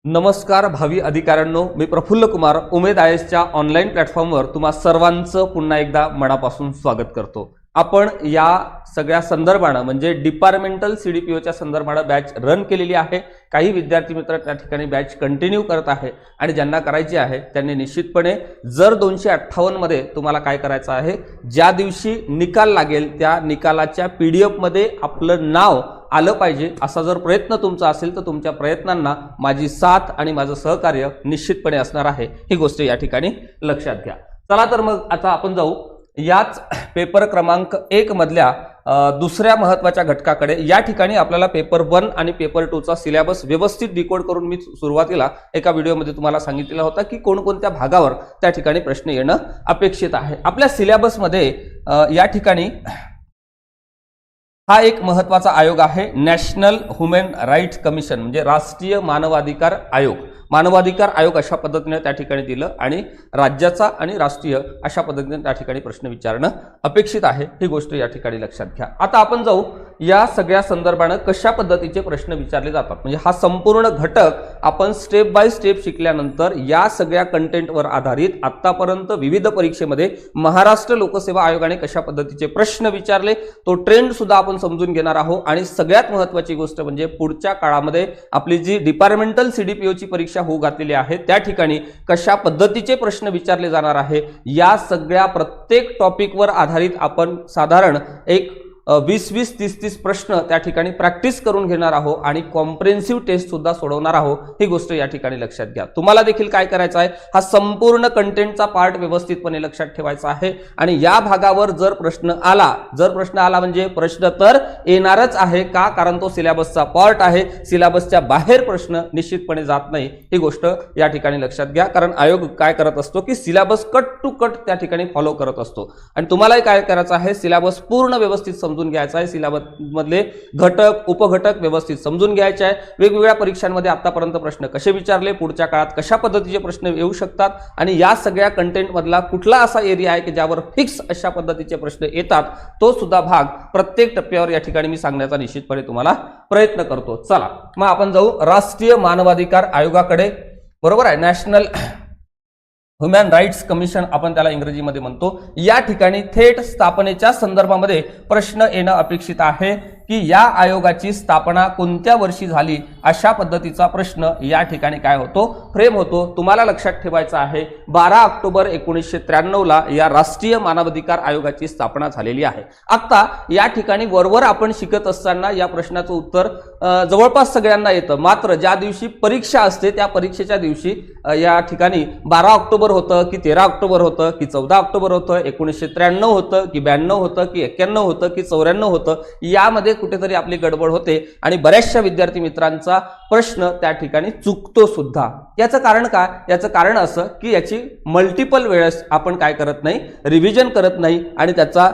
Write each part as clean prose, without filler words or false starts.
नमस्कार भावी अधिकाऱ्यांनो, मी प्रफुल्ल कुमार उमेद आयएसच्या ऑनलाईन प्लॅटफॉर्मवर तुम्हा सर्वांचं पुन्हा एकदा मनापासून स्वागत करतो। आपण या सगळ्या संदर्भाने म्हणजे डिपार्टमेंटल सीडीपीओच्या संदर्भाने बॅच रन केलेली आहे। काही विद्यार्थी मित्र त्या ठिकाणी बॅच कंटिन्यू करत आहे आणि ज्यांना करायची आहे त्यांनी निश्चितपणे जर 258 मध्ये तुम्हाला काय करायचं आहे, ज्या दिवशी निकाल लागेल त्या निकालाच्या पीडीएफ मध्ये आपलं नाव आलं पाहिजे असा जर प्रयत्न तुमचा असेल तर तुमच्या प्रयत्नांना माझी साथ आणि माझं सहकार्य निश्चितपणे असणार आहे, ही गोष्ट या ठिकाणी लक्षात घ्या। चला तर मग आता आपण जाऊ याच पेपर क्रमांक 1 मधल्या दुसऱ्या महत्त्वाच्या घटकाकडे। या ठिकाणी आपल्याला पेपर 1 आणि पेपर 2 चा सिलेबस व्यवस्थित डिकोड करून मी सुरुवातीला एका व्हिडिओमध्ये तुम्हाला सांगितलेला होता की कोणकोणत्या भागावर त्या ठिकाणी प्रश्न येणं अपेक्षित आहे। आपल्या सिलेबसमध्ये या ठिकाणी हा एक महत्त्वाचा आयोग आहे, नॅशनल ह्युमन राईट्स कमिशन म्हणजे राष्ट्रीय मानवाधिकार आयोग। मानवाधिकार आयोग अशा पद्धतीने त्या ठिकाणी दिलं आणि राज्याचा आणि राष्ट्रीय अशा पद्धतीने त्या ठिकाणी प्रश्न विचारणं अपेक्षित आहे, ही गोष्ट या ठिकाणी लक्षात घ्या। आता आपण जाऊ या सगळ्या संदर्भाने कशा पद्धतीचे प्रश्न विचारले जातात, म्हणजे हा संपूर्ण घटक आपण स्टेप बाय स्टेप शिकल्यानंतर या सगळ्या कंटेंटवर आधारित आतापर्यंत विविध परीक्षेमध्ये महाराष्ट्र लोकसेवा आयोगाने कशा पद्धतीचे प्रश्न विचारले तो ट्रेंड सुद्धा आपण समजून घेणार आहोत। आणि सगळ्यात महत्त्वाची गोष्ट म्हणजे पुढच्या काळामध्ये आपली जी डिपार्टमेंटल सीडीपीओची परीक्षा होऊ घातलेली आहे त्या ठिकाणी कशा पद्धतीचे प्रश्न विचारले जाणार आहे, या सगळ्या प्रत्येक टॉपिकवर आधारित आपण साधारण एक 20-20, 30-30 प्रश्न त्या ठिकाणी प्रॅक्टिस करून घेणार आहोत आणि कॉम्प्रिहेन्सिव्ह टेस्ट सुद्धा सोडवणार आहोत, ही गोष्ट या ठिकाणी लक्षात घ्या। तुम्हाला देखील काय करायचं आहे, हा संपूर्ण कंटेंटचा पार्ट व्यवस्थितपणे लक्षात ठेवायचा आहे आणि या भागावर जर प्रश्न आला म्हणजे प्रश्न तर येणारच आहे का, कारण तो सिलेबसचा पार्ट आहे, सिलेबसच्या बाहेर प्रश्न निश्चितपणे जात नाही, ही गोष्ट या ठिकाणी लक्षात घ्या। कारण आयोग काय करत असतो की सिलेबस कट टू कट त्या ठिकाणी फॉलो करत असतो आणि तुम्हालाही काय करायचं आहे, सिलेबस पूर्ण व्यवस्थित समजून घ्यायचा आहे, सिलेबस मधले घटक उपघटक व्यवस्थित समजून घ्यायचे आहे। वेगवेगळ्या परीक्षांमध्ये आतापर्यंत प्रश्न कसे विचारले, पुढच्या काळात कशा पद्धतीचे प्रश्न येऊ शकतात आणि या सगळ्या कंटेंट मधला कुठला असा एरिया आहे की ज्यावर फिक्स अशा पद्धतीचे प्रश्न येतात, तो सुद्धा भाग प्रत्येक टप्प्यावर या ठिकाणी मी सांगण्याचा निश्चितपणे तुम्हाला प्रयत्न करतो। चला मग आपण जाऊ राष्ट्रीय मानवाधिकार आयोगाकडे, बरोबर आहे, नॅशनल ह्युमन राईट्स कमिशन आपण त्याला इंग्रजीमध्ये म्हणतो। या ठिकाणी थेट स्थापनेच्या संदर्भामध्ये प्रश्न येणं अपेक्षित आहे की या आयोगाची स्थापना कोणत्या वर्षी झाली, अशा पद्धतीचा प्रश्न या ठिकाणी काय होतो, फ्रेम होतो। तुम्हाला लक्षात ठेवायचं आहे 12 ऑक्टोबर 1993 ला या राष्ट्रीय मानवाधिकार आयोगाची स्थापना झालेली आहे। आता या ठिकाणी वरवर आपण शिकत असताना या प्रश्नाचं उत्तर जवळपास सगळ्यांना येतं, मात्र ज्या दिवशी परीक्षा असते त्या परीक्षेच्या दिवशी या ठिकाणी 12 ऑक्टोबर होतं की 13 ऑक्टोबर होतं की 14 ऑक्टोबर होतं, 1993 होतं की 92 होतं की 91 होतं की 94 होतं, यामध्ये कुठेतरी आपली गडबड होते आणि बऱ्याचशा विद्यार्थी मित्रांचा प्रश्न त्या ठिकाणी चुकतो सुद्धा। याचं कारण काय, याचं कारण असं की याची मल्टिपल वेळेस आपण काय करत नाही, रिव्हिजन करत नाही आणि त्याचा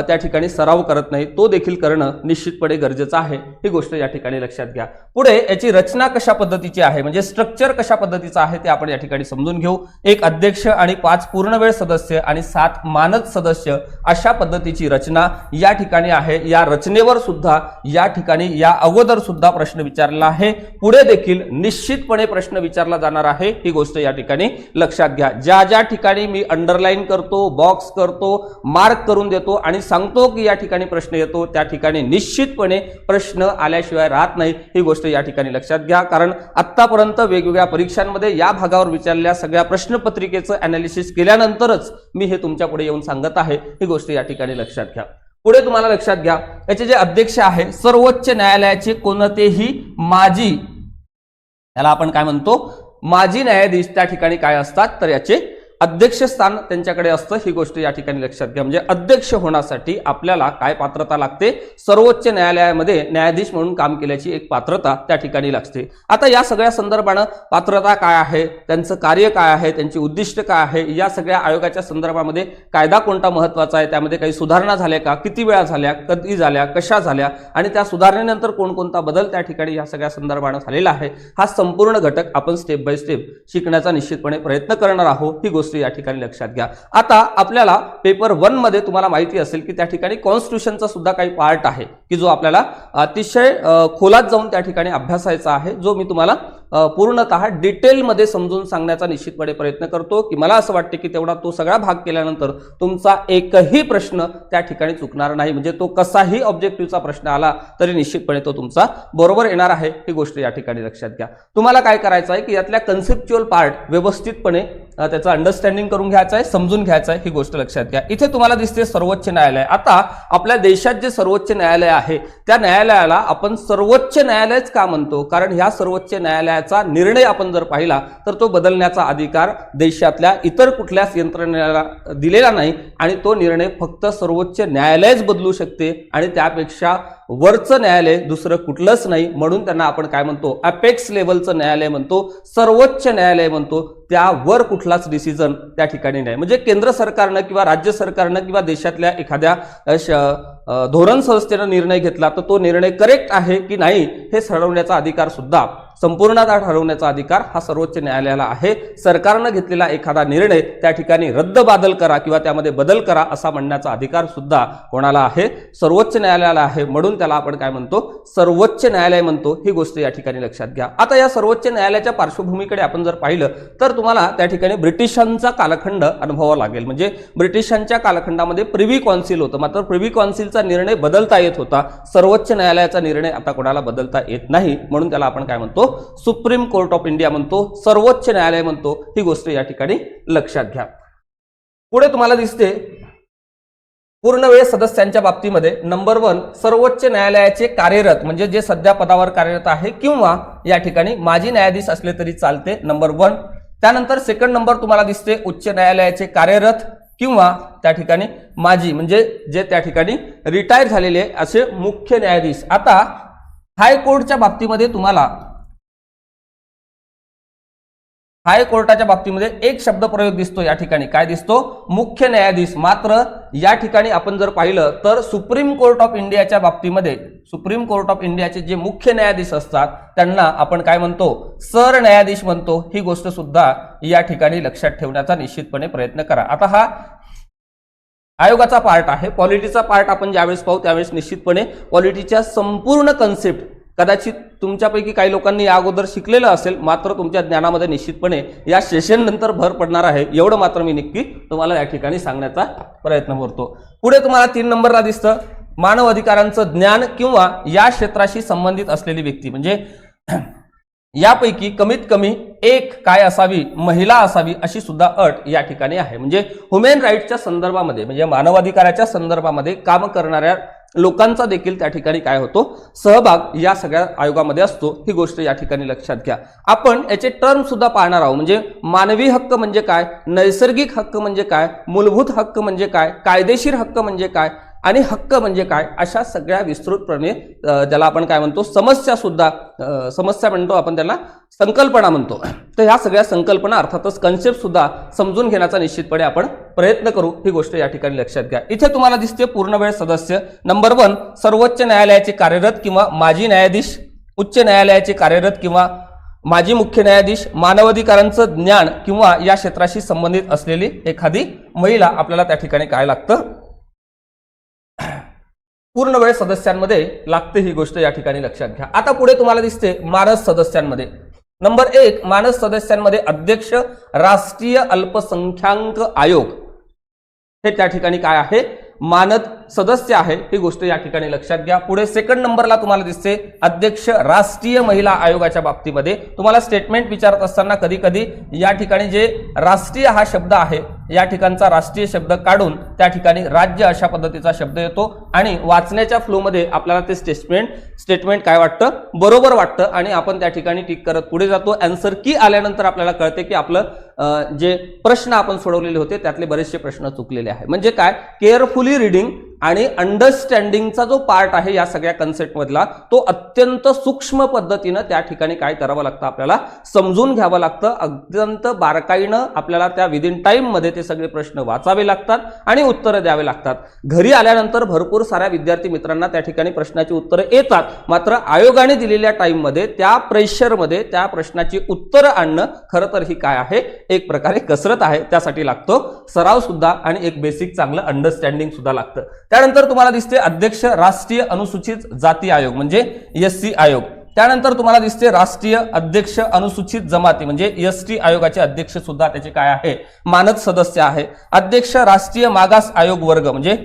त्या ठिकाणी सराव करत नाही, तो देखील करणं निश्चितपणे गरजेचं आहे, ही गोष्ट या ठिकाणी लक्षात घ्या। पुढे याची रचना कशा पद्धतीची आहे म्हणजे स्ट्रक्चर कशा पद्धतीचं आहे ते आपण या ठिकाणी समजून घेऊ। एक अध्यक्ष आणि 5 पूर्णवेळ सदस्य आणि 7 मानद सदस्य अशा पद्धतीची रचना या ठिकाणी आहे। या रचनेवर सुद्धा या ठिकाणी या अगोदर सुद्धा प्रश्न विचारला आहे, पुढे देखील निश्चितपणे प्रश्न विचारला जाणार आहे, ही गोष्ट या ठिकाणी लक्षात घ्या। ज्या ज्या ठिकाणी मी अंडरलाईन करतो, बॉक्स करतो, मार्क करून देतो आणि सांगतो की या ठिकाणी प्रश्न येतो, त्या ठिकाणी निश्चितपणे प्रश्न आल्याशिवाय राहत नाही, ही गोष्ट या ठिकाणी लक्षात घ्या। कारण आतापर्यंत वेगवेगळ्या परीक्षांमध्ये या भागावर विचारलेल्या सगळ्या प्रश्नपत्रिकेचं अनालिसिस केल्यानंतरच मी हे तुमच्या पुढे येऊन सांगत आहे, ही गोष्ट या ठिकाणी लक्षात घ्या। पुढे तुम्हाला लक्षात घ्या, याचे जे अध्यक्ष आहे सर्वोच्च न्यायालयाचे कोणतेही माजी, याला आपण काय म्हणतो, माजी न्यायाधीश त्या ठिकाणी काय असतात तर याचे अध्यक्षस्थान त्यांच्याकडे असतं, ही गोष्ट या ठिकाणी लक्षात घ्या। म्हणजे अध्यक्ष होण्यासाठी आपल्याला काय पात्रता लागते, सर्वोच्च न्यायालयामध्ये न्यायाधीश म्हणून काम केल्याची एक पात्रता त्या ठिकाणी लागते। आता या सगळ्या संदर्भाने पात्रता काय आहे, त्यांचं कार्य काय आहे, त्यांची उद्दिष्ट काय आहे, या सगळ्या आयोगाच्या संदर्भामध्ये कायदा कोणता महत्त्वाचा आहे, त्यामध्ये काही सुधारणा झाल्या का, किती वेळा झाल्या, कधी झाल्या, कशा झाल्या आणि त्या सुधारणेनंतर कोणकोणता बदल त्या ठिकाणी या सगळ्या संदर्भाने झालेला आहे, हा संपूर्ण घटक आपण स्टेप बाय स्टेप शिकण्याचा निश्चितपणे प्रयत्न करणार आहोत, ही गोष्ट या ठिकाणी लक्षात घ्या। आता आपल्याला पेपर 1 मध्ये तुम्हाला माहिती असेल की त्या ठिकाणी कॉन्स्टिट्यूशनचा सुद्धा काही पार्ट आहे की जो आपल्याला अतिशय खोलात जाऊन त्या ठिकाणी अभ्यासायचा आहे, जो मी तुम्हाला पूर्णतः डिटेलमध्ये समजून सांगण्याचा निश्चितपणे प्रयत्न करतो की मला असं वाटते की तेवढा तो सगळा भाग केल्यानंतर तुमचा एकही प्रश्न त्या ठिकाणी चुकणार नाही, म्हणजे तो कसाही ऑब्जेक्टिव्हचा प्रश्न आला तरी निश्चितपणे तो तुमचा बरोबर येणार आहे, ही गोष्ट या ठिकाणी लक्षात घ्या. तुम्हाला काय करायचं आहे की यातल्या कन्सेप्च्युअल पार्ट व्यवस्थितपणे त्याचं अंडरस्टँडिंग करून घ्यायचं आहे, समजून घ्यायचं आहे, ही गोष्ट लक्षात घ्या. इथे तुम्हाला दिसते सर्वोच्च न्यायालय. आता आपल्या देशात जे सर्वोच्च न्यायालय आहे त्या न्यायालयाला आपण सर्वोच्च न्यायालयच का म्हणतो? कारण ह्या सर्वोच्च न्यायालयाचा निर्णय आपण जर पाहिला तर तो बदलण्याचा अधिकार देशातल्या इतर कुठल्याच यंत्रणेला दिलेला नाही आणि तो निर्णय फक्त सर्वोच्च न्यायालयच बदलू शकते आणि त्यापेक्षा वरचं न्यायालय दुसरं कुठलंच नाही. म्हणून त्यांना आपण काय म्हणतो? अपेक्स लेव्हलचं न्यायालय म्हणतो, सर्वोच्च न्यायालय म्हणतो. त्यावर कुठलाच डिसिजन त्या ठिकाणी नाही. म्हणजे केंद्र सरकारनं किंवा राज्य सरकारनं किंवा देशातल्या एखाद्या धोरण संस्थेनं निर्णय घेतला तर तो निर्णय करेक्ट आहे की नाही हे ठरवण्याचा अधिकार सुद्धा, संपूर्णतः ठरवण्याचा अधिकार हा सर्वोच्च न्यायालयाला आहे. सरकारनं घेतलेला एखादा निर्णय त्या ठिकाणी रद्दबादल करा किंवा त्यामध्ये बदल करा असा म्हणण्याचा अधिकार सुद्धा कोणाला आहे? सर्वोच्च न्यायालयाला आहे. म्हणून त्याला आपण काय म्हणतो? सर्वोच्च न्यायालय म्हणतो. ही गोष्ट या ठिकाणी लक्षात घ्या. आता या सर्वोच्च न्यायालयाच्या पार्श्वभूमीकडे आपण जर पाहिलं तर तुम्हाला त्या ठिकाणी ब्रिटिशांचा कालखंड अनुभवावा लागेल. म्हणजे ब्रिटिशांच्या कालखंडामध्ये प्रिव्ही कौन्सिल होतं, मात्र प्रिव्ही कौन्सिलचा निर्णय बदलता येत होता. सर्वोच्च न्यायालयाचा निर्णय आता कोणाला बदलता येत नाही, म्हणून त्याला आपण काय म्हणतो? सुप्रीम कोर्ट ऑफ इंडिया म्हणतो, सर्वोच्च न्यायालय म्हणतो. ही गोष्ट या ठिकाणी लक्षात घ्या. पुढे तुम्हाला दिसते पूर्णवेळ सदस्यांच्या बाबतीमध्ये नंबर 1 सर्वोच्च न्यायालयाचे कार्यरत, म्हणजे जे सध्या पदावर कार्यरत आहे किंवा या ठिकाणी माजी न्यायाधीश असले तरी चालते, नंबर 1. त्यानंतर सेकंड नंबर तुम्हाला दिसते उच्च न्यायालयाचे कार्यरत किंवा त्या ठिकाणी माजी, म्हणजे जे त्या ठिकाणी रिटायर झालेले असे मुख्य न्यायाधीश. आता हायकोर्टच्या बाबतीमध्ये तुम्हाला हायकोर्टाच्या बाबतीमध्ये एक शब्द प्रयोग दिसतो या ठिकाणी. काय दिसतो? मुख्य न्यायाधीश. मात्र या ठिकाणी आपण जर पाहिलं तर सुप्रीम कोर्ट ऑफ इंडियाच्या बाबतीमध्ये सुप्रीम कोर्ट ऑफ इंडियाचे जे मुख्य न्यायाधीश असतात त्यांना आपण काय म्हणतो? सर न्यायाधीश म्हणतो. ही गोष्ट सुद्धा या ठिकाणी लक्षात ठेवण्याचा निश्चितपणे प्रयत्न करा. आता हा आयोगाचा पार्ट आहे. पॉलिटीचा पार्ट आपण ज्यावेळेस पाहू त्यावेळेस निश्चितपणे पॉलिटीच्या संपूर्ण कन्सेप्ट कदाचित तुमच्यापैकी काही लोकांनी या अगोदर शिकलेलं असेल, मात्र तुमच्या ज्ञानामध्ये निश्चितपणे या सेशन नंतर भर पडणार आहे, एवढं मात्र मी नक्की तुम्हाला या ठिकाणी सांगण्याचा प्रयत्न करतो. पुढे तुम्हाला 3 नंबरला दिसतं मानव अधिकारांचं ज्ञान किंवा या क्षेत्राशी संबंधित असलेली व्यक्ती. म्हणजे यापैकी कमीत कमी एक काय असावी? महिला असावी अशी सुद्धा अट या ठिकाणी आहे. म्हणजे ह्युमन राईट्सच्या संदर्भामध्ये, म्हणजे मानवाधिकाराच्या संदर्भामध्ये काम करणाऱ्या लोकांचा देखील त्या ठिकाणी काय होतो? सहभाग या सगळ्या आयोगामध्ये असतो. ही गोष्ट या ठिकाणी लक्षात घ्या. आपण याचे टर्म सुद्धा पाहणार आहोत. म्हणजे मानवी हक्क म्हणजे काय, नैसर्गिक हक्क म्हणजे काय, मूलभूत हक्क म्हणजे काय, कायदेशीर हक्क म्हणजे काय आणि हक्क म्हणजे काय, अशा सगळ्या विस्तृतपणे ज्याला आपण काय म्हणतो समस्या सुद्धा, समस्या म्हणतो आपण त्याला संकल्पना म्हणतो. तर ह्या सगळ्या संकल्पना अर्थातच कन्सेप्ट सुद्धा समजून घेण्याचा निश्चितपणे आपण प्रयत्न करू. ही गोष्ट या ठिकाणी लक्षात घ्या. इथे तुम्हाला दिसते पूर्णवेळ सदस्य. नंबर 1 सर्वोच्च न्यायालयाचे कार्यरत किंवा माजी न्यायाधीश, उच्च न्यायालयाचे कार्यरत किंवा माजी मुख्य न्यायाधीश, मानवाधिकारांचं ज्ञान किंवा या क्षेत्राशी संबंधित असलेली एखादी महिला. आपल्याला त्या ठिकाणी काय लागतं? पूर्ण वेळ सदस्यांमध्ये लागते. ही गोष्ट या ठिकाणी लक्षात घ्या. आता पुढे तुम्हाला दिसते मानस सदस्यांमध्ये. नंबर 1 मानस सदस्यांमध्ये अध्यक्ष राष्ट्रीय अल्पसंख्याक आयोग, हे त्या ठिकाणी काय आहे? मानद सदस्य आहे. ही गोष्ट या ठिकाणी लक्षात घ्या. पुढे सेकंड नंबरला तुम्हाला दिसते अध्यक्ष राष्ट्रीय महिला आयोगाच्या बाबतीमध्ये. तुम्हाला स्टेटमेंट विचारत असताना कधी कधी या ठिकाणी जे राष्ट्रीय हा शब्द आहे या ठिकाणचा राष्ट्रीय शब्द काढून त्या ठिकाणी राज्य अशा पद्धतीचा शब्द येतो आणि वाचण्याच्या फ्लोमध्ये आपल्याला ते स्टेटमेंट काय वाटतं? बरोबर वाटतं आणि आपण त्या ठिकाणी टिक करत पुढे जातो. आन्सर की आल्यानंतर आपल्याला कळते की आपलं जे प्रश्न आपण सोडवलेले होते त्यातले बरेचसे प्रश्न चुकलेले आहे. म्हणजे काय? केअरफुली रिडिंग आणि अंडरस्टँडिंगचा जो पार्ट आहे या सगळ्या कन्सेप्ट मधला तो अत्यंत सूक्ष्म पद्धतीनं त्या ठिकाणी काय करावं लागतं? आपल्याला समजून घ्यावं लागतं. अत्यंत बारकाईनं आपल्याला त्या विदिन टाइम मध्ये ते सगळे प्रश्न वाचावे लागतात आणि उत्तरं द्यावे लागतात. घरी आल्यानंतर भरपूर साऱ्या विद्यार्थी मित्रांना त्या ठिकाणी प्रश्नाची उत्तरं येतात, मात्र आयोगाने दिलेल्या टाइम मध्ये त्या प्रेशर मध्ये त्या प्रश्नाची उत्तरं आणणं खरं तर ही काय आहे? एक प्रकारे कसरत आहे. त्यासाठी लागतो सराव सुद्धा आणि एक बेसिक चांगलं अंडरस्टँडिंग सुद्धा लागतं. त्यानंतर तुम्हाला दिसते अध्यक्ष राष्ट्रीय अनुसूचित जाती आयोग म्हणजे SC आयोग. त्यानंतर तुम्हाला दिसते राष्ट्रीय अध्यक्ष अनुसूचित जमाती म्हणजे एसटी आयोगाचे अध्यक्ष सुद्धा त्याचे काय आहे, मानद सदस्य आहे. अध्यक्ष राष्ट्रीय मागास आयोग वर्ग म्हणजे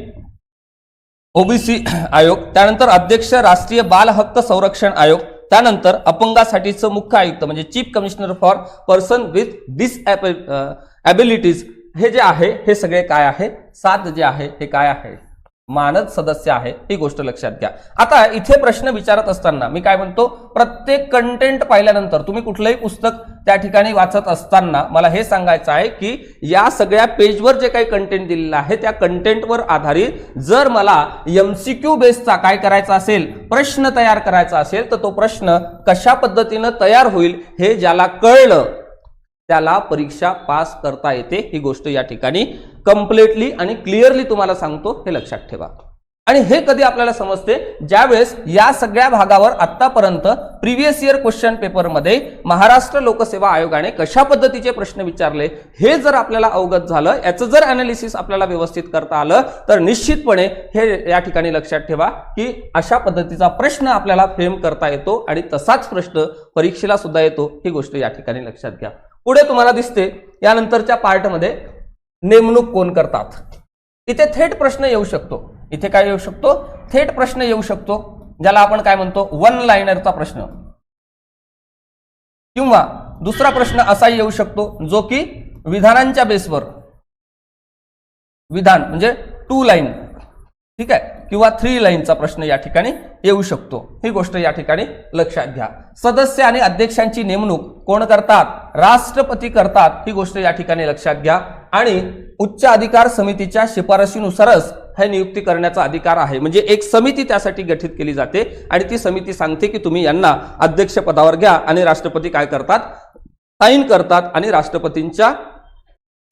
ओबीसी आयोग. त्यानंतर अध्यक्ष राष्ट्रीय बाल हक्क संरक्षण आयोग. त्यानंतर अपंगासाठीचं मुख्य आयुक्त म्हणजे chief commissioner for person with डिसएबिलिटीज. हे जे आहे हे सगळे काय आहे, 7 जे आहे हे काय आहे, मानद सदस्य आहे. ही गोष्ट लक्षात घ्या. आता इथे प्रश्न विचारत असताना मी काय म्हणतो, प्रत्येक कंटेंट पाहिल्यानंतर तुम्ही कुठलंही पुस्तक त्या ठिकाणी वाचत असताना मला हे सांगायचं आहे की या सगळ्या पेजवर जे काही कंटेंट दिलेलं आहे त्या कंटेंटवर आधारित जर मला एमसीक्यू बेसचा काय करायचा असेल, प्रश्न तयार करायचा असेल, तर तो प्रश्न कशा पद्धतीनं तयार होईल हे ज्याला कळलं त्याला परीक्षा पास करता येते. ही गोष्ट या ठिकाणी कम्प्लिटली आणि क्लिअरली तुम्हाला सांगतो, हे लक्षात ठेवा. आणि हे कधी आपल्याला समजते, ज्यावेळेस या सगळ्या भागावर आतापर्यंत प्रिव्हियस इयर क्वेश्चन पेपरमध्ये महाराष्ट्र लोकसेवा आयोगाने कशा पद्धतीचे प्रश्न विचारले हे जर आपल्याला अवगत झालं, याचं जर अनालिसिस आपल्याला व्यवस्थित करता आलं, तर निश्चितपणे हे या ठिकाणी लक्षात ठेवा की अशा पद्धतीचा प्रश्न आपल्याला फ्रेम करता येतो आणि तसाच प्रश्न परीक्षेला सुद्धा येतो. ही गोष्ट या ठिकाणी लक्षात घ्या. पुढे तुम्हाला दिसते यानंतरच्या पार्टमध्ये नेमणूक कोण करतात. इथे थेट प्रश्न येऊ शकतो. इथे काय येऊ शकतो, थेट प्रश्न येऊ शकतो, ज्याला आपण काय म्हणतो, वन लाइनरचा प्रश्न. किंवा दुसरा प्रश्न असा येऊ शकतो जो की विधानांच्या बेसवर, विधान म्हणजे 2 लाईन, ठीक आहे, किंवा 3 लाईनचा प्रश्न या ठिकाणी येऊ शकतो. ही गोष्ट या ठिकाणी लक्षात घ्या. सदस्य आणि अध्यक्षांची नेमणूक कोण करतात, राष्ट्रपती करतात. ही गोष्ट या ठिकाणी लक्षात घ्या. आणि उच्च अधिकार समितीच्या शिफारशीनुसारच हे नियुक्ती करण्याचा अधिकार आहे. म्हणजे एक समिती त्यासाठी गठीत केली जाते आणि ती समिती सांगते की तुम्ही यांना अध्यक्ष पदावर घ्या आणि राष्ट्रपती काय करतात, साईन करतात आणि राष्ट्रपतींच्या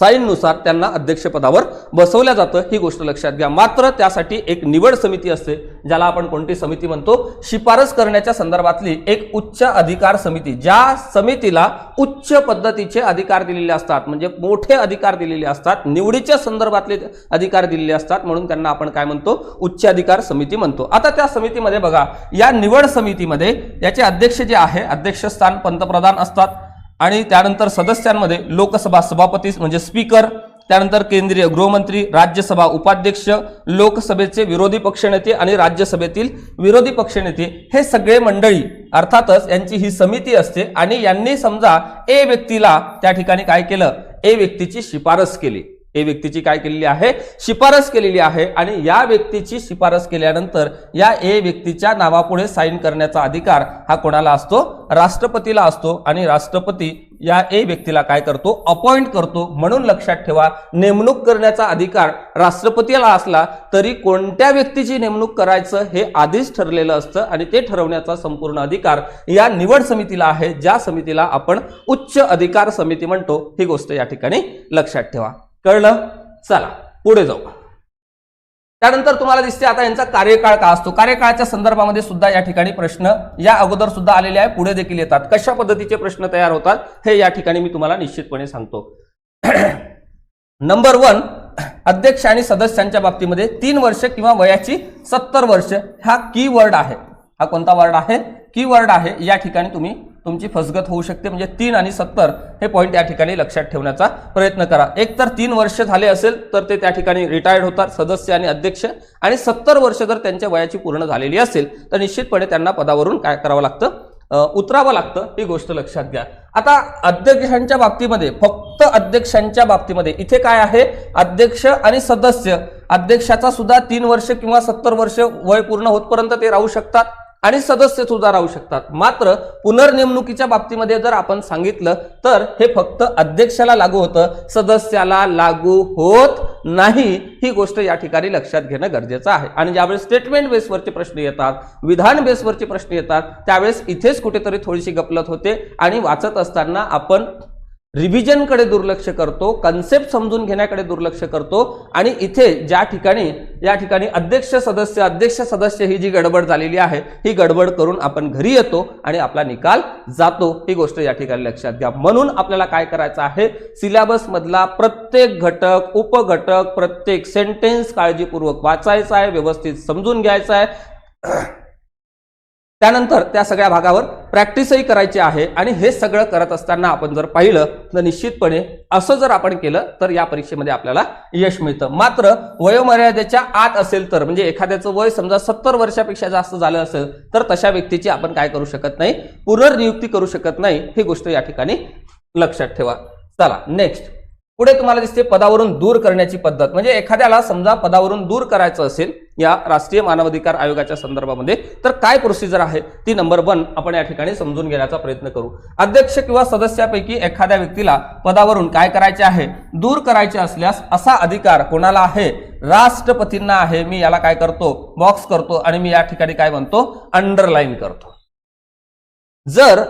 साईननुसार त्यांना अध्यक्षपदावर बसवल्या जातं. ही गोष्ट लक्षात घ्या. मात्र त्यासाठी एक निवड समिती असते, ज्याला आपण कोणती समिती म्हणतो, शिफारस करण्याच्या संदर्भातली एक उच्च अधिकार समिती. ज्या समितीला उच्च पद्धतीचे अधिकार दिलेले असतात, म्हणजे मोठे अधिकार दिलेले असतात, निवडीच्या संदर्भातले अधिकार दिलेले असतात, म्हणून त्यांना आपण काय म्हणतो, उच्च अधिकार समिती म्हणतो. आता त्या समितीमध्ये बघा, या निवड समितीमध्ये याचे अध्यक्ष जे आहे, अध्यक्षस्थान पंतप्रधान असतात आणि त्यानंतर सदस्यांमध्ये लोकसभा सभापती म्हणजे स्पीकर, त्यानंतर केंद्रीय गृहमंत्री, राज्यसभा उपाध्यक्ष, लोकसभेचे विरोधी पक्षनेते आणि राज्यसभेतील विरोधी पक्षनेते, हे सगळे मंडळी अर्थातच यांची ही समिती असते. आणि यांनी समजा ए व्यक्तीला त्या ठिकाणी काय केलं, ए व्यक्तीची शिफारस केली, ए व्यक्तीची काय केलेली आहे, शिफारस केलेली आहे. आणि या व्यक्तीची शिफारस केल्यानंतर या ए व्यक्तीच्या नावापुढे साईन करण्याचा अधिकार हा कोणाला असतो, राष्ट्रपतीला असतो. आणि राष्ट्रपती या ए व्यक्तीला काय करतो, अपॉइंट करतो. म्हणून लक्षात ठेवा, नेमणूक करण्याचा अधिकार राष्ट्रपतीला असला तरी कोणत्या व्यक्तीची नेमणूक करायचं हे आधीच ठरलेलं असतं आणि ते ठरवण्याचा संपूर्ण अधिकार या निवड समितीला आहे, ज्या समितीला आपण उच्च अधिकार समिती म्हणतो. ही गोष्ट या ठिकाणी लक्षात ठेवा. कळलं? चला पुढे जाऊ. त्यानंतर तुम्हाला दिसते आता यांचा कार्यकाळ का असतो. कार्यकाळाच्या संदर्भामध्ये सुद्धा या ठिकाणी प्रश्न या अगोदर सुद्धा आलेले आहे, पुढे देखील येतात. कशा पद्धतीचे प्रश्न तयार होतात हे या ठिकाणी मी तुम्हाला निश्चितपणे सांगतो. नंबर 1, अध्यक्ष आणि सदस्यांच्या बाबतीमध्ये 3 वर्ष किंवा वयाची 70 वर्ष हा की वर्ड आहे. हा कोणता वर्ड आहे, की वर्ड आहे. या ठिकाणी तुमची फसगत होऊ शकते. म्हणजे 3 आणि 70 हे पॉईंट या ठिकाणी लक्षात ठेवण्याचा प्रयत्न करा. एक तर 3 वर्ष झाले असेल तर ते त्या ठिकाणी रिटायर्ड होतात सदस्य आणि अध्यक्ष, आणि 70 वर्ष जर त्यांच्या वयाची पूर्ण झालेली असेल तर निश्चितपणे त्यांना पदावरून काय करावं लागतं, उतरावं लागतं. ही गोष्ट लक्षात घ्या. आता अध्यक्षांच्या बाबतीमध्ये, फक्त अध्यक्षांच्या बाबतीमध्ये इथे काय आहे, अध्यक्ष आणि सदस्य, अध्यक्षाचा सुद्धा 3 वर्ष किंवा 70 वर्ष वय पूर्ण होतपर्यंत ते राहू शकतात आणि सदस्य सुद्धा राहू शकतात. मात्र पुनर्नेमणुकीच्या बाबतीमध्ये जर आपण सांगितलं तर हे फक्त अध्यक्षाला लागू होतं, सदस्याला लागू होत नाही. ही गोष्ट या ठिकाणी लक्षात घेणं गरजेचं आहे. आणि ज्यावेळेस स्टेटमेंट बेसवरचे प्रश्न येतात, विधान बेसवरचे प्रश्न येतात, त्यावेळेस इथेच कुठेतरी थोडीशी गफलत होते आणि वाचत असताना आपण रिव्हिजनकडे दुर्लक्ष करतो, कन्सेप्ट समजून घेण्याकडे दुर्लक्ष करतो. आणि इथे या ठिकाणी अध्यक्ष सदस्य ही जी गडबड झालेली आहे, ही गडबड करून आपण घरी येतो आणि आपला निकाल जातो. ही गोष्ट या ठिकाणी लक्षात घ्या. म्हणून आपल्याला काय करायचं आहे, सिलेबस मधला प्रत्येक घटक, उपघटक, प्रत्येक सेंटेन्स काळजीपूर्वक वाचायचा आहे, व्यवस्थित समजून घ्यायचा आहे. त्यानंतर त्या सगळ्या भागावर प्रॅक्टिसही करायची आहे आणि हे सगळं करत असताना आपण जर पाहिलं तर निश्चितपणे असं जर आपण केलं तर या परीक्षेमध्ये आपल्याला यश मिळतं. मात्र वयोमर्यादेच्या आत असेल तर, म्हणजे एखाद्याचं वय समजा 70 वर्षापेक्षा जास्त झालं असेल तर तशा व्यक्तीची आपण काय करू शकत नाही, पुनर्नियुक्ती करू शकत नाही. ही गोष्ट या ठिकाणी लक्षात ठेवा. चला नेक्स्ट, पुढे तुम्हाला दिसते पदावरून दूर करण्याची पद्धत. म्हणजे एखाद्याला समजा पदावरून दूर करायचं असेल या राष्ट्रीय मानवाधिकार आयोगाच्या संदर्भामध्ये तर काय प्रोसिजर आहे ती नंबर 1 आपण या ठिकाणी समजून घेण्याचा प्रयत्न करू. अध्यक्ष किंवा सदस्यापैकी एखाद्या व्यक्तीला पदावरून काय करायचे आहे, दूर करायचे असल्यास असा अधिकार कोणाला आहे, राष्ट्रपतींना आहे. मी याला काय करतो, बॉक्स करतो आणि मी या ठिकाणी काय म्हणतो, अंडरलाईन करतो. जर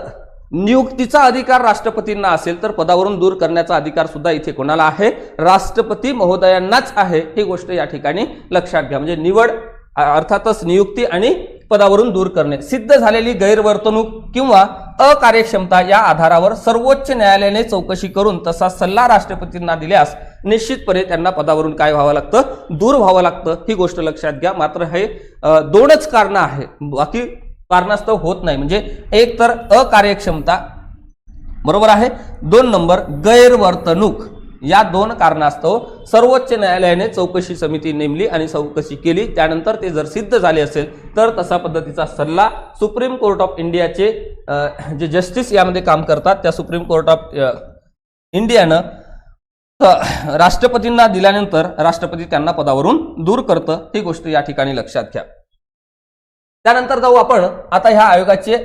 नियुक्तीचा अधिकार राष्ट्रपतींना असेल तर पदावरून दूर करण्याचा अधिकार सुद्धा इथे कोणाला आहे, राष्ट्रपती महोदयांनाच आहे. ही गोष्ट या ठिकाणी लक्षात घ्या. म्हणजे निवड अर्थातच नियुक्ती आणि पदावरून दूर करणे, सिद्ध झालेली गैरवर्तणूक किंवा अकार्यक्षमता या आधारावर सर्वोच्च न्यायालयाने चौकशी करून तसा सल्ला राष्ट्रपतींना दिल्यास निश्चितपणे त्यांना पदावरून काय व्हावं लागतं, दूर व्हावं लागतं. ही गोष्ट लक्षात घ्या. मात्र हे 2च कारण आहे, बाकी कारणास्तव होत नाही. म्हणजे एक तर अकार्यक्षमता, बरोबर आहे, 2 नंबर गैरवर्तणूक. या 2 कारणास्तव सर्वोच्च न्यायालयाने चौकशी समिती नेमली आणि चौकशी केली. त्यानंतर ते जर सिद्ध झाले असेल तर तसा पद्धतीचा सल्ला सुप्रीम कोर्ट ऑफ इंडियाचे जे जस्टिस यामध्ये काम करतात त्या सुप्रीम कोर्ट ऑफ इंडियानं राष्ट्रपतींना दिल्यानंतर राष्ट्रपती त्यांना पदावरून दूर करतं. ही गोष्ट या ठिकाणी लक्षात घ्या. त्यानंतर जाऊ आपण आता ह्या आयोगाचे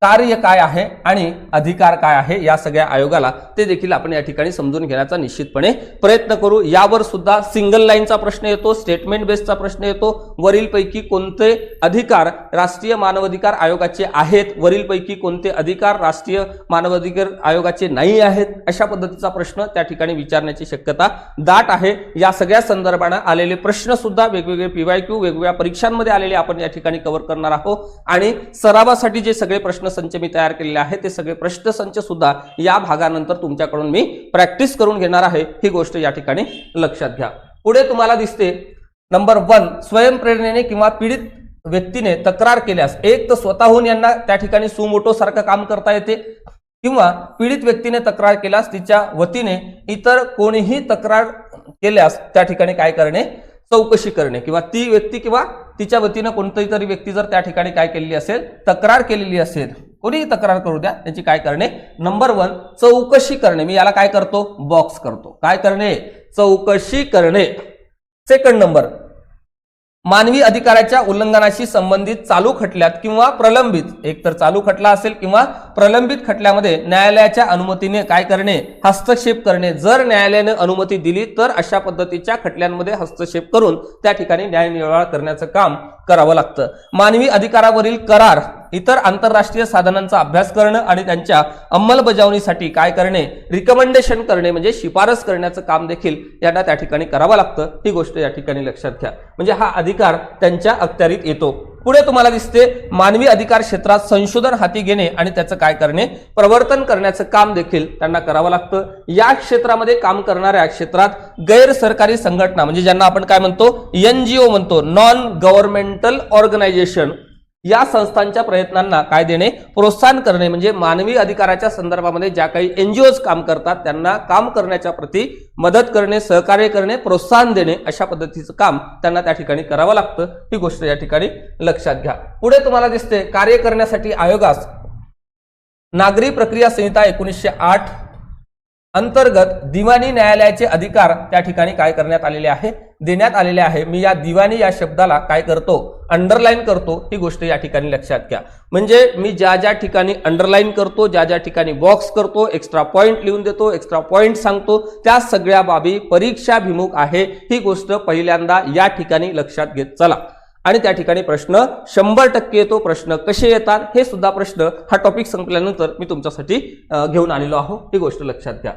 कार्य काय आहे आणि अधिकार काय आहे या सगळ्या आयोगाला, ते देखील आपण या ठिकाणी समजून घेण्याचा निश्चितपणे प्रयत्न करू. यावर सुद्धा सिंगल लाईनचा प्रश्न येतो, स्टेटमेंट बेसचा प्रश्न येतो. वरीलपैकी कोणते अधिकार राष्ट्रीय मानवाधिकार आयोगाचे आहेत, वरीलपैकी कोणते अधिकार राष्ट्रीय मानवाधिकार आयोगाचे नाही आहेत, अशा पद्धतीचा प्रश्न त्या ठिकाणी विचारण्याची शक्यता दाट आहे. या सगळ्या संदर्भाने आलेले प्रश्न सुद्धा वेगवेगळे PYQ वेगवेगळ्या परीक्षांमध्ये आलेले आपण या ठिकाणी कव्हर करणार आहोत. आणि सरावासाठी जे सगळे प्रश्न संच मी तयार केलेले आहे ते सगळे प्रश्न संच सुद्धा या भागानंतर तुमच्याकडून मी प्रॅक्टिस करून घेणार आहे. ही गोष्ट या ठिकाणी लक्षात घ्या. पुढे तुम्हाला दिसते नंबर 1, स्वयंप्रेरणेने किंवा पीडित व्यक्तीने तक्रार केल्यास एक तर स्वतःहून यांना त्या ठिकाणी सुमोटो सारखं काम करता येते किंवा पीडित व्यक्तीने तक्रार केल्यास तिच्या वतीने इतर कोणीही तक्रार केल्यास त्या ठिकाणी काय करणे, चौकशी करणे, किंवा ती व्यक्ती किंवा तिच्या वतीनं कोणतीही तरी व्यक्ती जर त्या ठिकाणी काय केलेली असेल, तक्रार केलेली असेल, कोणीही तक्रार करू द्या, त्याची काय करणे, नंबर 1 चौकशी करणे. मी याला काय करतो, बॉक्स करतो. काय करणे, चौकशी करणे. सेकंड नंबर, मानवी अधिकाराच्या उल्लंघनाशी संबंधित चालू खटल्यात किंवा प्रलंबित, एक तर चालू खटला असेल किंवा प्रलंबित खटल्यामध्ये न्यायालयाच्या अनुमतीने काय करणे, हस्तक्षेप करणे. जर न्यायालयाने अनुमती दिली तर अशा पद्धतीच्या खटल्यांमध्ये हस्तक्षेप करून त्या ठिकाणी न्यायनिवाडा करण्याचं काम करावं लागतं. मानवी अधिकारावरील करार, इतर आंतरराष्ट्रीय साधनांचा अभ्यास करणं आणि त्यांच्या अंमलबजावणीसाठी काय करणे, रिकमेंडेशन करणे, म्हणजे शिफारस करण्याचं काम देखील यांना त्या ठिकाणी करावं लागतं. ही गोष्ट या ठिकाणी लक्षात घ्या. म्हणजे हा अधिकार त्यांच्या अखत्यारीत येतो. पुढे तुम्हाला दिसते मानवी अधिकार क्षेत्रात संशोधन हाती घेणे आणि त्याचं काय करणे, प्रवर्तन करण्याचं काम देखील त्यांना करावं लागतं. या क्षेत्रामध्ये काम करणाऱ्या क्षेत्रात गैर सरकारी संघटना, म्हणजे ज्यांना आपण काय म्हणतो, NGO म्हणतो, नॉन गव्हर्नमेंटल ऑर्गनायझेशन, या संस्थांच्या प्रयत्नांना काय देणे, प्रोत्साहन करणे. म्हणजे मानवी अधिकाराच्या संदर्भामध्ये ज्या काही NGOज काम करतात त्यांना काम करण्याच्या प्रती मदत करणे, सहकार्य करणे, प्रोत्साहन देणे, अशा पद्धतीचं काम त्यांना त्या ठिकाणी करावं लागतं. ही गोष्ट या ठिकाणी लक्षात घ्या. पुढे तुम्हाला दिसते कार्य करण्यासाठी आयोगास नागरी प्रक्रिया संहिता 1908 अंतर्गत दिवाणी न्यायालयाचे अधिकार त्या ठिकाणी काय करण्यात आलेले आहे, देण्यात आलेले आहे. मी या दिवाणी या शब्दाला काय करतो, अंडरलाईन करतो. ही गोष्ट या ठिकाणी लक्षात घ्या. म्हणजे मी ज्या ज्या ठिकाणी अंडरलाईन करतो, ज्या ज्या ठिकाणी बॉक्स करतो, एक्स्ट्रा पॉइंट लिहून देतो, एक्स्ट्रा पॉइंट सांगतो, त्या सगळ्या बाबी परीक्षाभिमुख आहे. ही गोष्ट पहिल्यांदा या ठिकाणी लक्षात घेत चला. आणि त्या ठिकाणी प्रश्न 100% येतो. प्रश्न कसे येतात हे सुद्धा प्रश्न हा टॉपिक संपल्यानंतर मी तुमच्यासाठी घेऊन आलेलो आहो. ही गोष्ट लक्षात घ्या.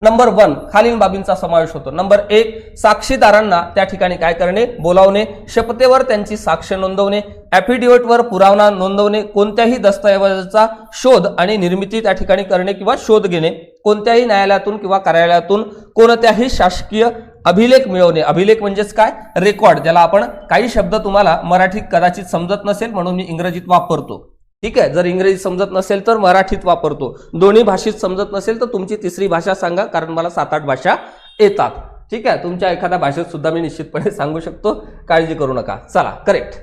नंबर 1 खालील बाबींचा समावेश होतो. नंबर 1 साक्षीदारांना त्या ठिकाणी काय करणे, बोलावणे, शपथेवर त्यांची साक्ष नोंदवणे, ॲफिडेव्हिटवर पुरावा नोंदवणे, कोणत्याही दस्तऐवजाचा शोध आणि निर्मिती त्या ठिकाणी करणे किंवा शोध घेणे, कोणत्याही न्यायालयातून किंवा कार्यालयातून कोणत्याही शासकीय अभिलेख मिळवणे. अभिलेख म्हणजेच काय, रेकॉर्ड, ज्याला आपण काही शब्द तुम्हाला मराठीत कदाचित समजत नसेल म्हणून मी इंग्रजीत वापरतो. ठीक आहे, जर इंग्रजी समजत नसेल तर मराठीत वापरतो, दोन्ही भाषेत समजत नसेल तर तुमची तिसरी भाषा सांगा, कारण मला 7-8 भाषा येतात. ठीक आहे, तुमच्या एखाद्या भाषेत सुद्धा मी निश्चितपणे सांगू शकतो, काळजी करू नका. चला करेक्ट,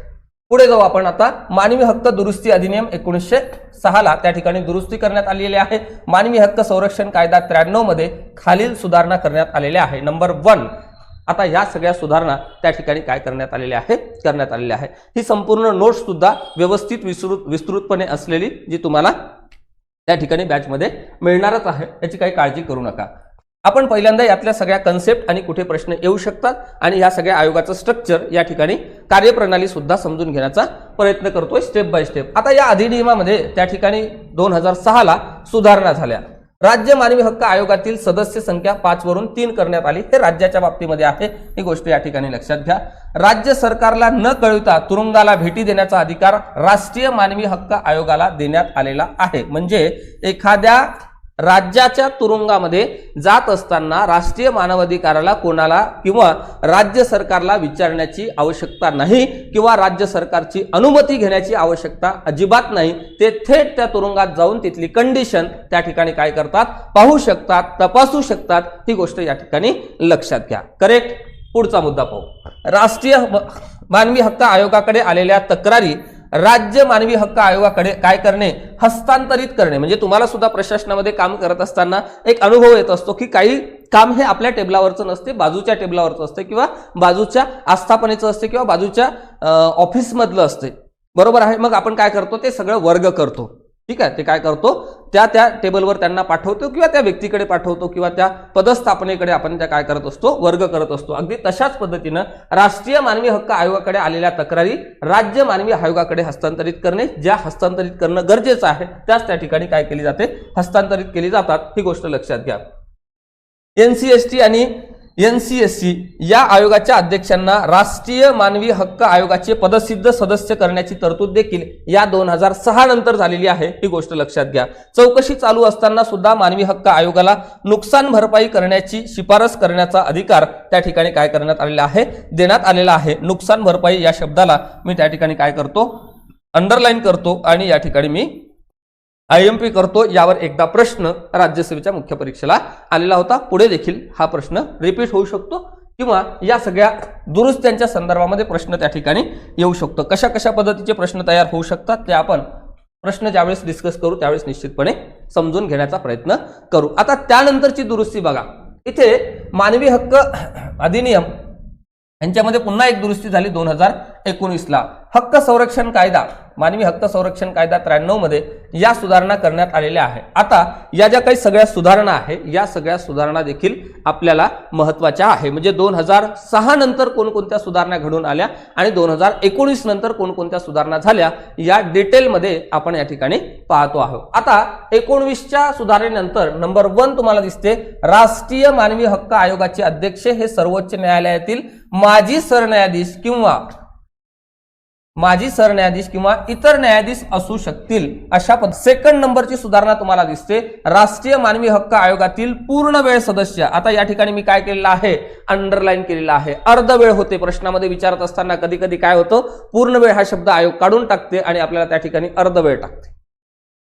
पुढे जाऊ आपण. आता मानवी हक्क दुरुस्ती अधिनियम 1906 ला त्या ठिकाणी दुरुस्ती करण्यात आलेली आहे. मानवी हक्क संरक्षण कायदा 93 मध्ये खालील सुधारणा करण्यात आलेल्या आहे. नंबर 1, आता या सगळ्या सुधारणा त्या ठिकाणी काय करण्यात आलेल्या आहे. ही संपूर्ण नोट्स सुद्धा व्यवस्थित विस्तृतपणे असलेली जी तुम्हाला त्या ठिकाणी बॅचमध्ये मिळणारच आहे, याची काही काळजी करू नका. आपण पहिल्यांदा यातल्या सगळ्या कन्सेप्ट आणि कुठे प्रश्न येऊ शकतात आणि या सगळ्या आयोगाचं स्ट्रक्चर, या ठिकाणी कार्यप्रणाली सुद्धा समजून घेण्याचा प्रयत्न करतोय स्टेप बाय स्टेप. आता या अधिनियमामध्ये त्या ठिकाणी 2006 ला सुधारणा झाल्या. राज्य मानवी हक्क आयोगातील सदस्य संख्या 5 वरून 3 करण्यात आली. हे राज्याच्या बाबतीमध्ये आहे, ही गोष्ट या ठिकाणी लक्षात घ्या. राज्य सरकारला न कळविता तुरुंगाला भेटी देण्याचा अधिकार राष्ट्रीय मानवी हक्क आयोगाला देण्यात आलेला आहे. म्हणजे एखाद्या राज्याच्या तुरुंगामध्ये जात असताना राष्ट्रीय मानवाधिकाराला कोणाला किंवा राज्य सरकारला विचारण्याची आवश्यकता नाही किंवा राज्य सरकारची अनुमती घेण्याची आवश्यकता अजिबात नाही. ते थेट त्या तुरुंगात जाऊन तिथली कंडिशन त्या ठिकाणी काय करतात, पाहू शकतात, तपासू शकतात. ही गोष्ट या ठिकाणी लक्षात घ्या. करेक्ट. पुढचा मुद्दा पाहू. राष्ट्रीय मानवी हक्क आयोगाकडे आलेल्या तक्रारी राज्य मानवी हक्क आयोगाकडे काय करणे, हस्तांतरित करणे. म्हणजे तुम्हाला सुद्धा प्रशासनामध्ये काम करत असताना एक अनुभव येत असतो की काही काम हे आपल्या टेबलावरचं नसते, बाजूच्या टेबलावरचं असते किंवा बाजूच्या आस्थापनेचं असते किंवा बाजूच्या ऑफिसमधलं असते. बरोबर आहे. मग आपण काय करतो, ते सगळं वर्ग करतो. ठीक आहे, ते काय करतो, त्या टेबलवर त्यांना पाठवतो किंवा त्या व्यक्तीकडे पाठवतो किंवा त्या पदस्थापनेकडे आपण त्या काय करत असतो, वर्ग करत असतो. अगदी तशाच पद्धतीनं राष्ट्रीय मानवी हक्क आयोगाकडे आलेल्या तक्रारी राज्य मानवी आयोगाकडे हस्तांतरित करणे, ज्या हस्तांतरित करणं गरजेचं आहे त्याच त्या ठिकाणी काय केली जाते, हस्तांतरित केली जातात. ही गोष्ट लक्षात घ्या. NCST आणि NCSC या आयोगाच्या अध्यक्षांना राष्ट्रीय मानवी हक्क आयोगाचे पदसिद्ध सदस्य करण्याची तरतूद देखील या 2006 नंतर झालेली आहे. ही गोष्ट लक्षात घ्या. चौकशी चालू असताना सुद्धा मानवी हक्क आयोगाला नुकसान भरपाई करण्याची शिफारस करण्याचा अधिकार त्या ठिकाणी काय करण्यात आलेला आहे, देण्यात आलेला आहे. नुकसान भरपाई या शब्दाला मी त्या ठिकाणी काय करतो, अंडरलाईन करतो आणि या ठिकाणी मी IMP करतो. यावर एकदा प्रश्न राज्यसेवेच्या मुख्य परीक्षेला आलेला होता. पुढे देखील हा प्रश्न रिपीट होऊ शकतो किंवा या सगळ्या दुरुस्त्यांच्या संदर्भामध्ये प्रश्न त्या ठिकाणी येऊ शकतो. कशा कशा पद्धतीचे प्रश्न तयार होऊ शकतात ते आपण प्रश्न ज्यावेळेस डिस्कस करू त्यावेळेस निश्चितपणे समजून घेण्याचा प्रयत्न करू. आता त्यानंतरची दुरुस्ती बघा. इथे मानवी हक्क अधिनियम यांच्यामध्ये पुन्हा एक दुरुस्ती झाली 2019 ला. हक्क संरक्षण कायदा, मानवी हक्क संरक्षण कायदा 93 मध्ये या सुधारणा करण्यात आलेल्या आहे. आता या ज्या काही सगळ्या सुधारणा आहे, या सगळ्या सुधारणा देखील आपल्याला महत्त्वाच्या आहे. म्हणजे 2006 नंतर कोणकोणत्या सुधारणा घडून आल्या आणि 2019 नंतर कोणकोणत्या सुधारणा झाल्या, या डिटेलमध्ये आपण या ठिकाणी पाहतो आहोत. आता 19च्या सुधारणेनंतर नंबर 1 तुम्हाला दिसते, राष्ट्रीय मानवी हक्क आयोगाचे अध्यक्ष हे सर्वोच्च न्यायालयातील माजी सरन्यायाधीश किंवा इतर न्यायाधीश असू शकतील अशा सेकंड नंबरची सुधारणा तुम्हाला दिसते. राष्ट्रीय मानवी हक्क आयोगातील पूर्ण वेळ सदस्य, आता या ठिकाणी मी काय केलेलं आहे, अंडरलाईन केलेला आहे. अर्ध वेळ होते प्रश्नामध्ये विचारत असताना कधी कधी काय होतं, पूर्ण वेळ हा शब्द आयोग काढून टाकते आणि आपल्याला त्या ठिकाणी अर्ध वेळ टाकते.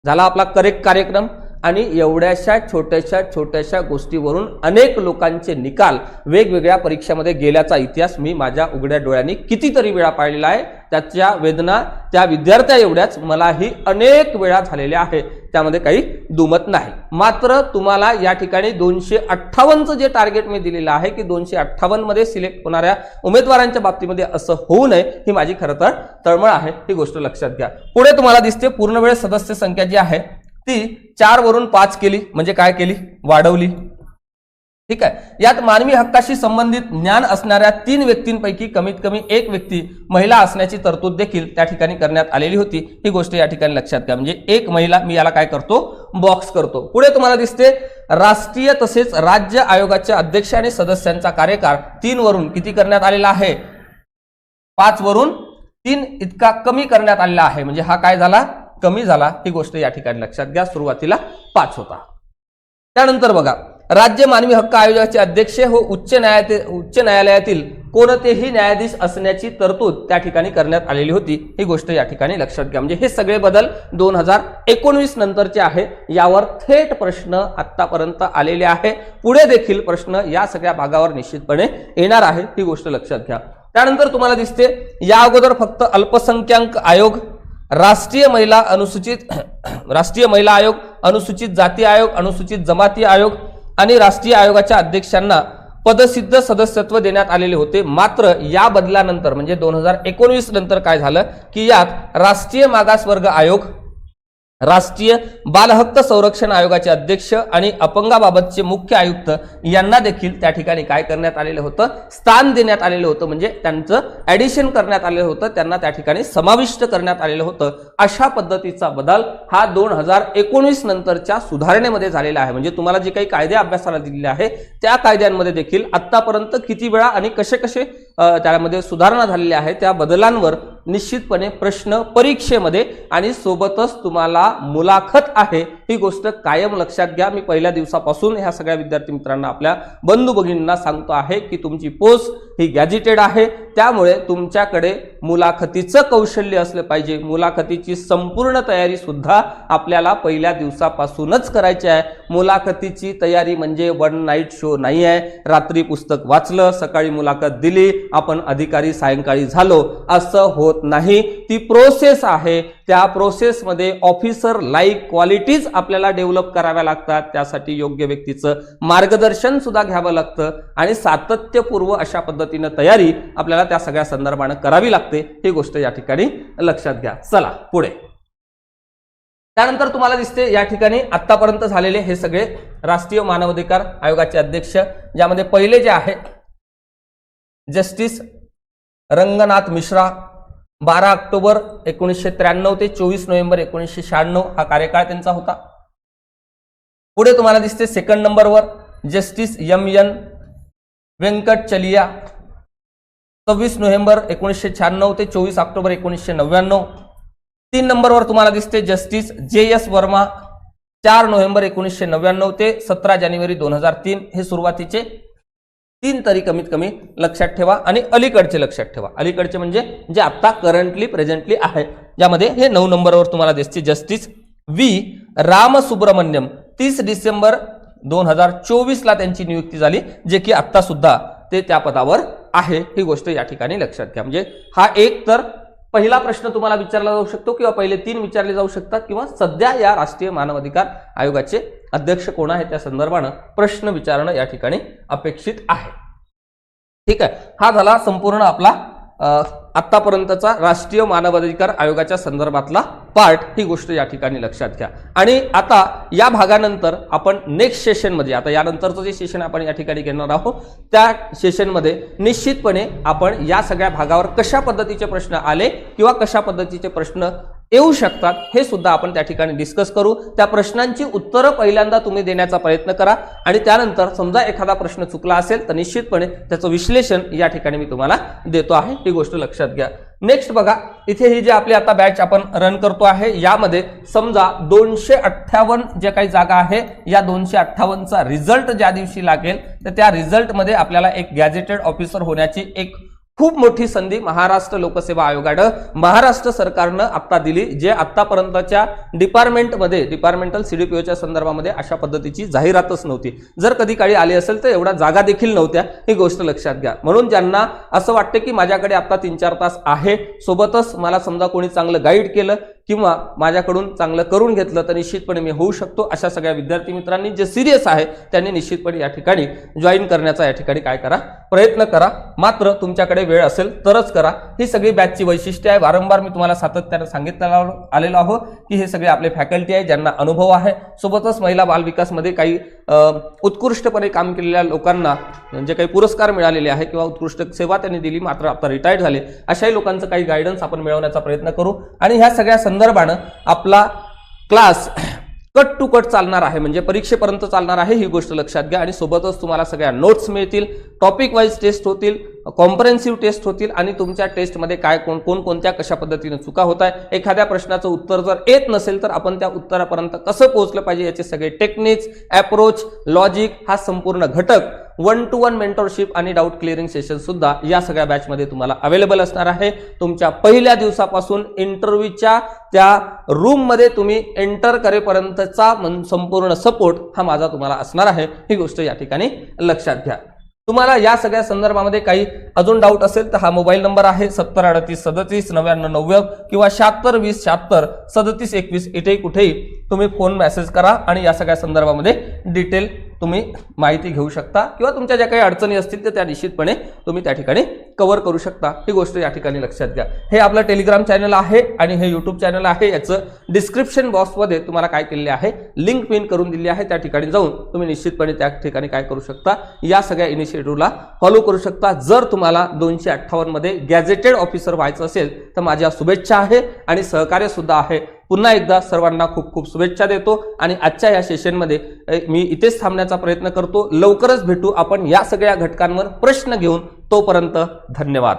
झाला आपला करेक्ट कार्यक्रम. आणि एवढ्याशा छोट्याशा गोष्टीवरून अनेक लोकांचे निकाल वेगवेगळ्या परीक्षामध्ये गेल्याचा इतिहास मी माझ्या उघड्या डोळ्यांनी कितीतरी वेळा पाहिलेला आहे. त्याच्या वेदना त्या विद्यार्थ्या एवढ्याच मलाही अनेक वेळा झालेल्या आहे, त्यामध्ये काही दुमत नाही. मात्र तुम्हाला या ठिकाणी 258चं जे टार्गेट मी दिलेलं आहे की 258 मध्ये सिलेक्ट होणाऱ्या उमेदवारांच्या बाबतीमध्ये असं होऊ नये, ही माझी खरं तर तळमळ आहे. ही गोष्ट लक्षात घ्या. पुढे तुम्हाला दिसते पूर्ण वेळ सदस्य संख्या जी आहे ती 4 वरून 5 केली. म्हणजे काय केली, वाढवली. ठीक आहे. यात मानवी हक्काशी संबंधित ज्ञान असणाऱ्या 3 व्यक्तींपैकी कमीत कमी 1 व्यक्ती महिला असण्याची तरतूद देखील त्या ठिकाणी करण्यात आलेली होती. ही गोष्ट या ठिकाणी लक्षात घ्या. म्हणजे 1 महिला, मी याला काय करतो, बॉक्स करतो. पुढे तुम्हाला दिसते राष्ट्रीय तसेच राज्य आयोगाचे अध्यक्ष आणि सदस्यांचा कार्यकाळ 3 वरून किती करण्यात आलेला आहे, 5 वरून 3 इतका कमी करण्यात आलेला आहे. म्हणजे हा काय झाला, कमी झाला. ही गोष्ट या ठिकाणी लक्षात घ्या. सुरुवातीला 5 होता. त्यानंतर बघा, राज्य मानवी हक्क आयोगाचे अध्यक्ष व उच्च न्यायालयातील कोणतेही न्यायाधीश असण्याची तरतूद त्या ठिकाणी करण्यात आलेली होती, ही गोष्ट या ठिकाणी लक्षात घ्या. म्हणजे हे सगळे बदल 2019 नंतरचे आहे. यावर थेट प्रश्न आतापर्यंत आलेले आहे. पुढे देखील प्रश्न या सगळ्या भागावर निश्चितपणे येणार आहे, ही गोष्ट लक्षात घ्या. त्यानंतर तुम्हाला दिसते या अगोदर फक्त अल्पसंख्याक आयोग, राष्ट्रीय महिला आयोग, अनुसूचित जाती आयोग, अनुसूचित जमाती आयोग आणि राष्ट्रीय आयोगाच्या अध्यक्षांना पदसिद्ध सदस्यत्व देण्यात आलेले होते. मात्र या बदलानंतर म्हणजे 2019 नंतर काय झालं की यात राष्ट्रीय मागासवर्ग आयोग, राष्ट्रीय बालहक्क संरक्षण आयोगाचे अध्यक्ष आणि अपंगाबाबतचे मुख्य आयुक्त यांना देखील त्या ठिकाणी काय करण्यात आलेलं होतं, स्थान देण्यात आलेलं होतं. म्हणजे त्यांचं ऍडिशन करण्यात आलेलं होतं, त्यांना त्या ठिकाणी समाविष्ट करण्यात आलेलं होतं. अशा पद्धतीचा बदल हा 2019 नंतरच्या सुधारणेमध्ये झालेला आहे. म्हणजे तुम्हाला जे काही कायदे अभ्यासाला दिलेले आहे त्या कायद्यांमध्ये देखील आतापर्यंत किती वेळा आणि कसे कसे त्यामध्ये सुधारणा झालेल्या आहे त्या बदलांवर निश्चितपणे प्रश्न परीक्षेमध्ये आणि सोबतच तुम्हाला मुलाखत आहे, ही गोष्ट कायम लक्षात घ्या. मी पहिल्या दिवसापासून ह्या सगळ्या विद्यार्थी मित्रांना, आपल्या बंधू भगिनींना सांगतो आहे की तुमची पोस्ट ही गॅझेटेड आहे, त्यामुळे तुमच्याकडे मुलाखतीचं कौशल्य असलं पाहिजे. मुलाखतीची संपूर्ण तयारी सुद्धा आपल्याला पहिल्या दिवसापासूनच करायची आहे. मुलाखतीची तयारी म्हणजे वन नाईट शो नाही आहे. रात्री पुस्तक वाचलं, सकाळी मुलाखत दिली, आपण अधिकारी सायंकाळी झालो, असं होत नाही. ती प्रोसेस आहे. त्या प्रोसेसमध्ये ऑफिसर लाईक क्वालिटीज आपल्याला डेव्हलप कराव्या लागतात. त्यासाठी योग्य व्यक्तीचं मार्गदर्शन सुद्धा घ्यावं लागतं आणि सातत्यपूर्व अशा पद्धतीनं तयारी आपल्याला त्या सगळ्या संदर्भाने करावी लागते, ही गोष्ट या ठिकाणी लक्षात घ्या. चला पुढे. त्यानंतर तुम्हाला दिसते या ठिकाणी आतापर्यंत झालेले हे सगळे राष्ट्रीय मानवाधिकार आयोगाचे अध्यक्ष, ज्यामध्ये पहिले जे आहे जस्टिस रंगनाथ मिश्रा, 12 ऑक्टोबर 1993 ते 24 नोव्हेंबर 1996 हा कार्यकाळ त्यांचा होता. पुढे तुम्हाला दिसते सेकंड नंबरवर जस्टिस एम.एन. वेंकटचलिया, 26 नोव्हेंबर 1996 ते 24 ऑक्टोबर 1999. 3 नंबरवर तुम्हाला दिसते जस्टिस जे.एस. वर्मा, 4 नोव्हेंबर 1999 ते 17 जानेवारी 2003. हे सुरुवातीचे 3 तरी कमीत कमी लक्षात ठेवा आणि अलीकडचे लक्षात ठेवा. अलीकडचे म्हणजे जे आता करंटली प्रेझेंटली आहे, ज्यामध्ये हे 9 नंबरवर तुम्हाला दिसते जस्टिस व्ही रामसुब्रमण्यम, 30 डिसेंबर 2024 ला त्यांची नियुक्ती झाली, जे की आता सुद्धा ते त्या पदावर आहे, ही गोष्ट या ठिकाणी लक्षात घ्या. म्हणजे हा एक तर पहिला प्रश्न तुम्हाला विचारला जाऊ शकतो किंवा पहिले 3 विचारले जाऊ शकतात किंवा सध्या या राष्ट्रीय मानवाधिकार आयोगाचे अध्यक्ष कोण आहे त्या संदर्भानं प्रश्न विचारणं या ठिकाणी अपेक्षित आहे. ठीक आहे, हा झाला संपूर्ण आपला आतापर्यंतचा राष्ट्रीय मानवाधिकार आयोगाच्या संदर्भातला पार्ट, ही गोष्ट या ठिकाणी लक्षात घ्या. आणि आता या भागानंतर आपण नेक्स्ट सेशनमध्ये, आता यानंतरचं जे सेशन आपण या ठिकाणी घेणार आहोत त्या सेशनमध्ये निश्चितपणे आपण या सगळ्या भागावर कशा पद्धतीचे प्रश्न आले किंवा कशा पद्धतीचे प्रश्न येऊ शकतात हे सुद्धा आपण त्या ठिकाणी डिस्कस करू. त्या प्रश्नांची उत्तरं पहिल्यांदा तुम्ही देण्याचा प्रयत्न करा आणि त्यानंतर समजा एखादा प्रश्न चुकला असेल तर निश्चितपणे त्याचं विश्लेषण या ठिकाणी मी तुम्हाला देतो आहे, ही गोष्ट लक्षात घ्या. नेक्स्ट बघा, इथे ही जी आपली आता बॅच आपण रन करतो आहे, यामध्ये समजा 258 जे काही जागा आहे, या 258चा रिझल्ट ज्या दिवशी लागेल तर त्या रिझल्टमध्ये आपल्याला एक गॅझेटेड ऑफिसर होण्याची एक खूप मोठी संधी महाराष्ट्र लोकसेवा आयोगानं महाराष्ट्र सरकारनं आता दिली, जे आतापर्यंतच्या डिपार्टमेंटल सीडीपीओच्या संदर्भामध्ये अशा पद्धतीची जाहिरातच नव्हती. जर कधी काळी आली असेल तर एवढ्या जागा देखील नव्हत्या, ही गोष्ट लक्षात घ्या. म्हणून ज्यांना असं वाटतं की माझ्याकडे आता 3-4 तास आहे, सोबतच मला समजा कोणी चांगलं गाईड केलं किंवा माझ्याकडून चांगलं करून घेतलं तर निश्चितपणे मी होऊ शकतो, अशा सगळ्या विद्यार्थी मित्रांनी जे सिरियस आहे त्यांनी निश्चितपणे या ठिकाणी जॉईन करण्याचा या ठिकाणी काय करा, प्रयत्न करा. मात्र तुमच्याकडे वेळ असेल तरच करा. ही सगळी बॅचची वैशिष्ट्ये आहे. वारंवार मी तुम्हाला सातत्याने सांगितलेलं आलेलो आहो की हे सगळे आपले फॅकल्टी आहे ज्यांना अनुभव आहे. सोबतच महिला बाल विकासमध्ये काही उत्कृष्टपणे काम केलेल्या लोकांना जे काही पुरस्कार मिळालेले आहे किंवा उत्कृष्ट सेवा त्यांनी दिली मात्र आता रिटायर्ड झाले, अशाही लोकांचं काही गायडन्स आपण मिळवण्याचा प्रयत्न करू. आणि ह्या सगळ्या संदर्भानं आपला क्लास कट टू कट चालणार आहे, म्हणजे परीक्षेपर्यंत चालणार आहे, ही गोष्ट लक्षात घ्या. आणि सोबतच तुम्हाला सगळ्या नोट्स मिळतील, टॉपिक वाईज टेस्ट होतील, कॉम्प्रिहेन्सिव्ह टेस्ट होतील आणि तुमच्या टेस्टमध्ये काय कोणत्या कशा पद्धतीने चुका होत आहे, एखाद्या प्रश्नाचं उत्तर जर येत नसेल तर आपण त्या उत्तरापर्यंत कसं पोहोचलं पाहिजे याचे सगळे टेक्निक्स, अप्रोच, लॉजिक हा संपूर्ण घटक 1-to-1 मेंटरशिप आणि डाऊट क्लिअरिंग सेशन सुद्धा या सगळ्या बॅचमध्ये तुम्हाला अवेलेबल असणार आहे. तुमच्या पहिल्या दिवसापासून इंटरव्ह्यूच्या त्या रूममध्ये तुम्ही एंटर करेपर्यंतचा संपूर्ण सपोर्ट हा माझा तुम्हाला असणार आहे. ही गोष्ट या ठिकाणी लक्षात घ्या. तुम्हाला या सगळ्या संदर्भामध्ये काही अजून डाऊट असेल तर हा मोबाईल नंबर आहे 7038379990 किंवा 7620763721 इथेही कुठेही तुम्ही फोन मेसेज करा आणि या सगळ्या संदर्भामध्ये डिटेल तुम्ही माहिती घेऊ शकता किंवा तुमच्या ज्या काही अडचणी असतील तर त्या निश्चितपणे तुम्ही त्या ठिकाणी कव्हर करू शकता. ही गोष्ट या ठिकाणी लक्षात घ्या. हे आपलं टेलिग्राम चॅनल आहे आणि हे यूट्यूब चॅनल आहे. याचं डिस्क्रिप्शन बॉक्समध्ये तुम्हाला काय केलेले आहे, लिंक पिन करून दिली आहे. त्या ठिकाणी जाऊन तुम्ही निश्चितपणे त्या ठिकाणी काय करू शकता, या सगळ्या इनिशिएटिव्हला फॉलो करू शकता. जर तुम्हाला 258 मध्ये गॅझेटेड ऑफिसर व्हायचं असेल तर माझ्या शुभेच्छा आहे आणि सहकार्य सुद्धा आहे. पुन्हा एकदा सर्वांना खूप खूप शुभेच्छा देतो आणि आजच्या या सेशनमध्ये मी इथेच थांबण्याचा प्रयत्न करतो. लवकरच भेटू आपण या सगळ्या घटकांवर प्रश्न घेऊन. तोपर्यंत धन्यवाद.